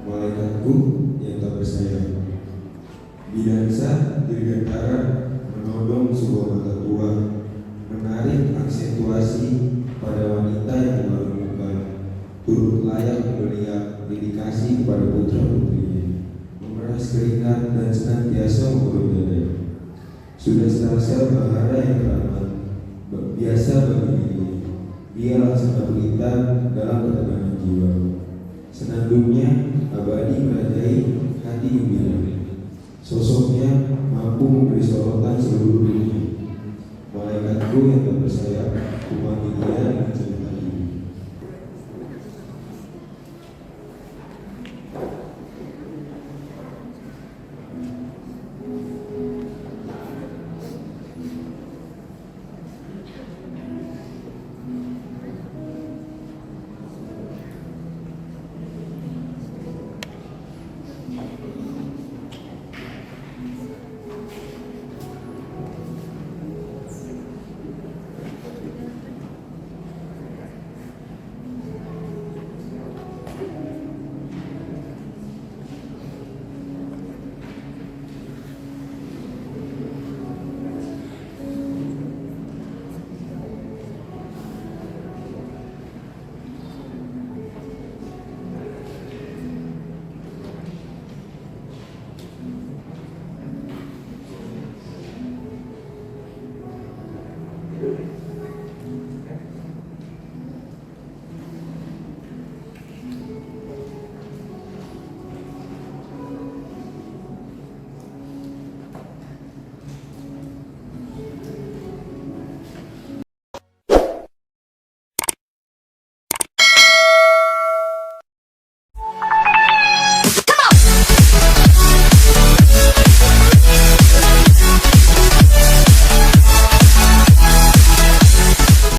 malaikatku yang tak bersayap. Bidansa dirgantara menodong sebuah mata tua, menarik aksentuasi pada wanita yang memalukan, turut layak melihat dedikasi kepada putra putrinya, memeras keringat dan senantiasa mengurut dada. Sudah serasa bahara yang teramat biasa bagi dirinya. Dia langsung berlintang dalam ketenangan jiwa. Senandungnya abadi merajai hati gembira. Sosoknya mampu memberi sorotan seluruh dunia. Malaikatku yang tak bersayap, umat dia